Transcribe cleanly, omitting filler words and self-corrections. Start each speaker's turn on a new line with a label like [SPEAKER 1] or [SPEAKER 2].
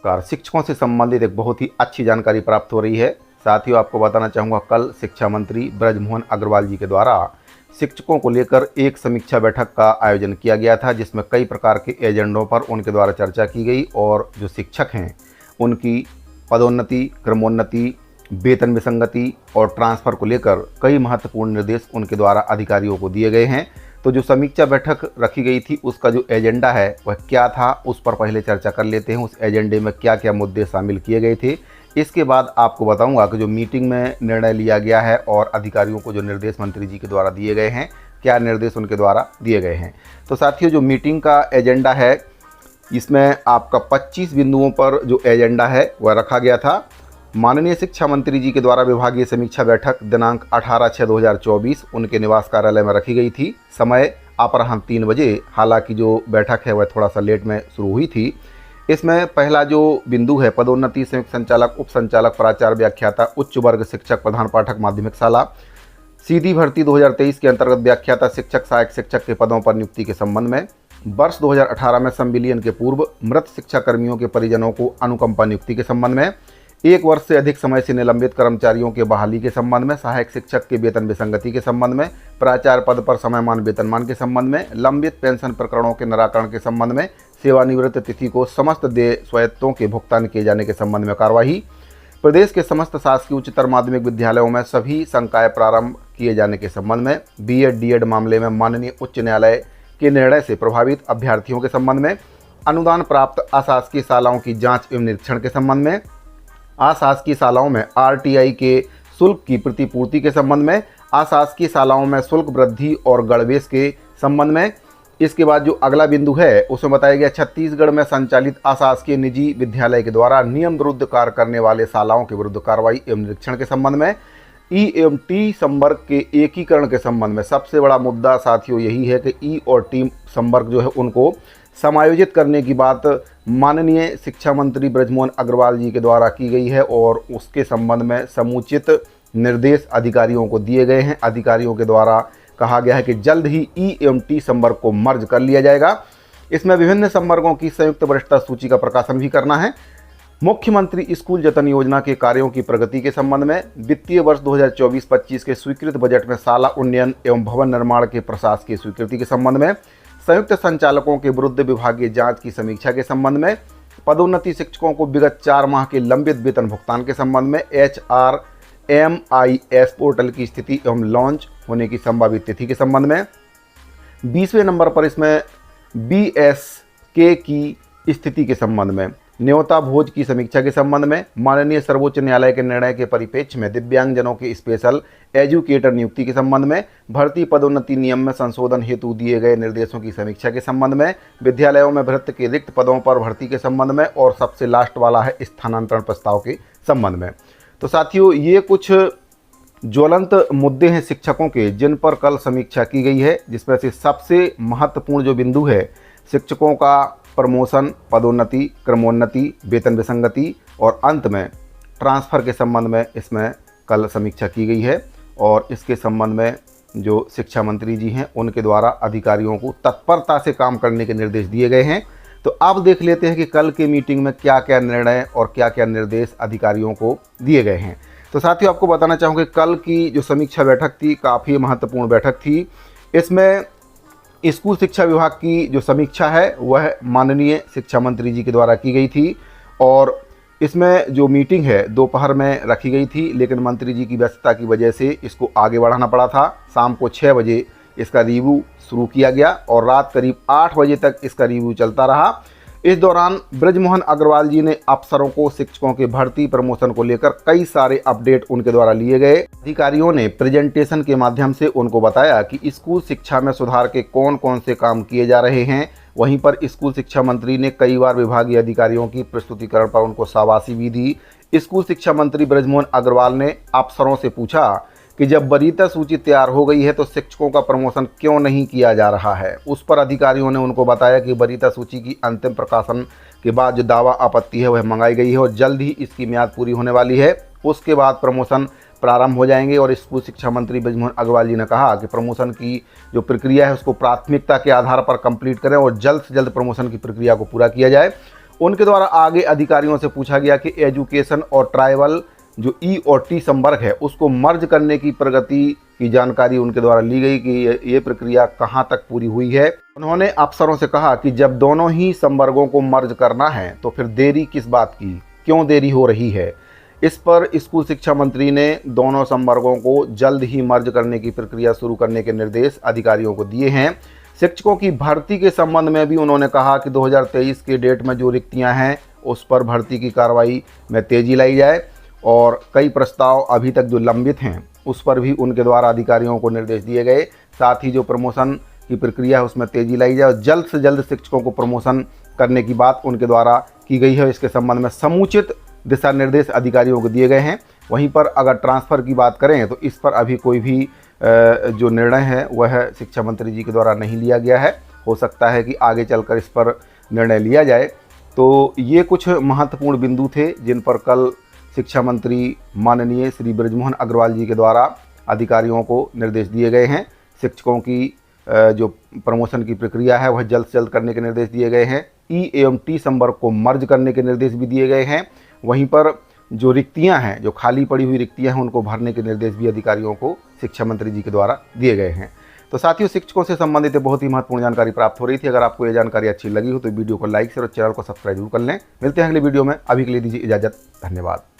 [SPEAKER 1] नमस्कार। शिक्षकों से संबंधित एक बहुत ही अच्छी जानकारी प्राप्त हो रही है। साथियों, आपको बताना चाहूँगा, कल शिक्षा मंत्री ब्रजमोहन अग्रवाल जी के द्वारा शिक्षकों को लेकर एक समीक्षा बैठक का आयोजन किया गया था, जिसमें कई प्रकार के एजेंडों पर उनके द्वारा चर्चा की गई और जो शिक्षक हैं उनकी पदोन्नति, क्रमोन्नति, वेतन विसंगति और ट्रांसफ़र को लेकर कई महत्वपूर्ण निर्देश उनके द्वारा अधिकारियों को दिए गए हैं। तो जो समीक्षा बैठक रखी गई थी उसका जो एजेंडा है वह क्या था, उस पर पहले चर्चा कर लेते हैं। उस एजेंडे में क्या क्या मुद्दे शामिल किए गए थे, इसके बाद आपको बताऊंगा कि जो मीटिंग में निर्णय लिया गया है और अधिकारियों को जो निर्देश मंत्री जी के द्वारा दिए गए हैं, क्या निर्देश उनके द्वारा दिए गए हैं। तो साथियों, जो मीटिंग का एजेंडा है इसमें आपका 25 बिंदुओं पर जो एजेंडा है वह रखा गया था। माननीय शिक्षा मंत्री जी के द्वारा विभागीय समीक्षा बैठक दिनांक 18/6/2024 उनके निवास कार्यालय में रखी गई थी। समय अपराह्न 3 बजे। हालांकि जो बैठक है वह थोड़ा सा लेट में शुरू हुई थी। इसमें पहला जो बिंदु है, पदोन्नति संयुक्त संचालक, उप संचालक, प्राचार्य, व्याख्याता, उच्च वर्ग शिक्षक, प्रधान पाठक, माध्यमिक शाला, सीधी भर्ती 2023 के अंतर्गत व्याख्याता शिक्षक, सहायक शिक्षक के पदों पर नियुक्ति के संबंध में, वर्ष 2018 में संविलियन के पूर्व मृत शिक्षा कर्मियों के परिजनों को अनुकंपा नियुक्ति के संबंध में, 1 वर्ष से अधिक समय से निलंबित कर्मचारियों के बहाली के संबंध में, सहायक शिक्षक के वेतन विसंगति के संबंध में, प्राचार्य पद पर समयमान वेतनमान के संबंध में, लंबित पेंशन प्रकरणों के निराकरण के संबंध में, सेवानिवृत्त तिथि को समस्त देय स्वायत्तों के भुगतान किए जाने के संबंध में कार्यवाही, प्रदेश के समस्त शासकीय उच्चतर माध्यमिक विद्यालयों में सभी संकाय प्रारंभ किए जाने के संबंध में, बीएड डीएड मामले में माननीय उच्च न्यायालय के निर्णय से प्रभावित अभ्यर्थियों के संबंध में, अनुदान प्राप्त अशासकीय शालाओं की जाँच एवं निरीक्षण के संबंध में, अशासकीय शालाओं में आरटीआई के शुल्क की प्रतिपूर्ति के संबंध में, अशासकीय शालाओं में शुल्क वृद्धि और गणवेश के संबंध में। इसके बाद जो अगला बिंदु है उसमें बताया गया, छत्तीसगढ़ में संचालित अशासकीय निजी विद्यालय के द्वारा नियम विरुद्ध कार्य करने वाले शालाओं के विरुद्ध कार्रवाई एवं निरीक्षण के संबंध में, ई एवं टी संवर्ग के एकीकरण के संबंध में। सबसे बड़ा मुद्दा साथियों यही है कि ई और टी संवर्ग जो है उनको समायोजित करने की बात माननीय शिक्षा मंत्री ब्रजमोहन अग्रवाल जी के द्वारा की गई है और उसके संबंध में समुचित निर्देश अधिकारियों को दिए गए हैं। अधिकारियों के द्वारा कहा गया है कि जल्द ही ई एवं टी संवर्ग को मर्ज कर लिया जाएगा। इसमें विभिन्न संवर्गों की संयुक्त वरिष्ठता सूची का प्रकाशन भी करना है। मुख्यमंत्री स्कूल जतन योजना के कार्यों की प्रगति के संबंध में, वित्तीय वर्ष 2024-25 के स्वीकृत बजट में शाला उन्नयन एवं भवन निर्माण के प्रशासकीय स्वीकृति के संबंध में, संयुक्त संचालकों के विरुद्ध विभागीय जांच की समीक्षा के संबंध में, पदोन्नति शिक्षकों को विगत 4 माह के लंबित वेतन भुगतान के संबंध में, HRMIS पोर्टल की स्थिति एवं लॉन्च होने की संभावित तिथि के संबंध में, 20वें नंबर पर इसमें BSK की स्थिति के संबंध में, न्योता भोज की समीक्षा के संबंध में, माननीय सर्वोच्च न्यायालय के निर्णय के परिप्रेक्ष्य में दिव्यांगजनों के स्पेशल एजुकेटर नियुक्ति के संबंध में, भर्ती पदोन्नति नियम में संशोधन हेतु दिए गए निर्देशों की समीक्षा के संबंध में, विद्यालयों में भृत्य के रिक्त पदों पर भर्ती के संबंध में और सबसे लास्ट वाला है स्थानांतरण प्रस्ताव के संबंध में। तो साथियों, ये कुछ ज्वलंत मुद्दे हैं शिक्षकों के, जिन पर कल समीक्षा की गई है, जिसमें से सबसे महत्वपूर्ण जो बिंदु है शिक्षकों का प्रमोशन, पदोन्नति, क्रमोन्नति, वेतन विसंगति और अंत में ट्रांसफ़र के संबंध में इसमें कल समीक्षा की गई है। और इसके संबंध में जो शिक्षा मंत्री जी हैं उनके द्वारा अधिकारियों को तत्परता से काम करने के निर्देश दिए गए हैं। तो अब देख लेते हैं कि कल की मीटिंग में क्या क्या निर्णय और क्या क्या निर्देश अधिकारियों को दिए गए हैं। तो साथियों, आपको बताना चाहूँगा कल की जो समीक्षा बैठक थी काफ़ी महत्वपूर्ण बैठक थी। इसमें स्कूल शिक्षा विभाग की जो समीक्षा है वह माननीय शिक्षा मंत्री जी के द्वारा की गई थी और इसमें जो मीटिंग है दोपहर में रखी गई थी, लेकिन मंत्री जी की व्यस्तता की वजह से इसको आगे बढ़ाना पड़ा था। शाम को 6 बजे इसका रिव्यू शुरू किया गया और रात करीब 8 बजे तक इसका रिव्यू चलता रहा। इस दौरान ब्रजमोहन अग्रवाल जी ने अफसरों को शिक्षकों के भर्ती प्रमोशन को लेकर कई सारे अपडेट उनके द्वारा लिए गए। अधिकारियों ने प्रेजेंटेशन के माध्यम से उनको बताया कि स्कूल शिक्षा में सुधार के कौन कौन से काम किए जा रहे हैं। वहीं पर स्कूल शिक्षा मंत्री ने कई बार विभागीय अधिकारियों की प्रस्तुतिकरण पर उनको शाबाशी भी दी। स्कूल शिक्षा मंत्री ब्रजमोहन अग्रवाल ने अफसरों से पूछा कि जब वरीयता सूची तैयार हो गई है तो शिक्षकों का प्रमोशन क्यों नहीं किया जा रहा है। उस पर अधिकारियों ने उनको बताया कि वरीयता सूची की अंतिम प्रकाशन के बाद जो दावा आपत्ति है वह मंगाई गई है और जल्द ही इसकी म्याद पूरी होने वाली है। उसके बाद प्रमोशन प्रारंभ हो जाएंगे और स्कूल शिक्षा मंत्री ब्रजमोहन अग्रवाल जी ने कहा कि प्रमोशन की जो प्रक्रिया है उसको प्राथमिकता के आधार पर कंप्लीट करें और जल्द से जल्द प्रमोशन की प्रक्रिया को पूरा किया जाए। उनके द्वारा आगे अधिकारियों से पूछा गया कि एजुकेशन और ट्राइबल जो ई और टी संवर्ग है उसको मर्ज करने की प्रगति की जानकारी उनके द्वारा ली गई कि ये प्रक्रिया कहाँ तक पूरी हुई है। उन्होंने अफसरों से कहा कि जब दोनों ही संवर्गों को मर्ज करना है तो फिर देरी किस बात की, क्यों देरी हो रही है। इस पर स्कूल शिक्षा मंत्री ने दोनों संवर्गों को जल्द ही मर्ज करने की प्रक्रिया शुरू करने के निर्देश अधिकारियों को दिए हैं। शिक्षकों की भर्ती के संबंध में भी उन्होंने कहा कि 2023 के डेट में जो रिक्तियां हैं उस पर भर्ती की कार्रवाई में तेजी लाई जाए और कई प्रस्ताव अभी तक जो लंबित हैं उस पर भी उनके द्वारा अधिकारियों को निर्देश दिए गए। साथ ही जो प्रमोशन की प्रक्रिया है उसमें तेजी लाई जाए और जल्द से जल्द शिक्षकों को प्रमोशन करने की बात उनके द्वारा की गई है। इसके संबंध में समुचित दिशा निर्देश अधिकारियों को दिए गए हैं। वहीं पर अगर ट्रांसफ़र की बात करें तो इस पर अभी कोई भी जो निर्णय है वह शिक्षा मंत्री जी के द्वारा नहीं लिया गया है। हो सकता है कि आगे चलकर इस पर निर्णय लिया जाए। तो ये कुछ महत्वपूर्ण बिंदु थे जिन पर कल शिक्षा मंत्री माननीय श्री बृजमोहन अग्रवाल जी के द्वारा अधिकारियों को निर्देश दिए गए हैं। शिक्षकों की जो प्रमोशन की प्रक्रिया है वह जल्द से जल्द करने के निर्देश दिए गए हैं। ई एवं टी संवर्ग को मर्ज करने के निर्देश भी दिए गए हैं। वहीं पर जो रिक्तियां हैं, जो खाली पड़ी हुई रिक्तियां हैं, उनको भरने के निर्देश भी अधिकारियों को शिक्षा मंत्री जी के द्वारा दिए गए हैं। तो साथियों, शिक्षकों से संबंधित बहुत ही महत्वपूर्ण जानकारी प्राप्त हो रही थी। अगर आपको ये जानकारी अच्छी लगी हो तो वीडियो को लाइक शेयर और चैनल को सब्सक्राइब जरूर कर लें। मिलते हैं अगले वीडियो में। अभी के लिए दीजिए इजाज़त। धन्यवाद।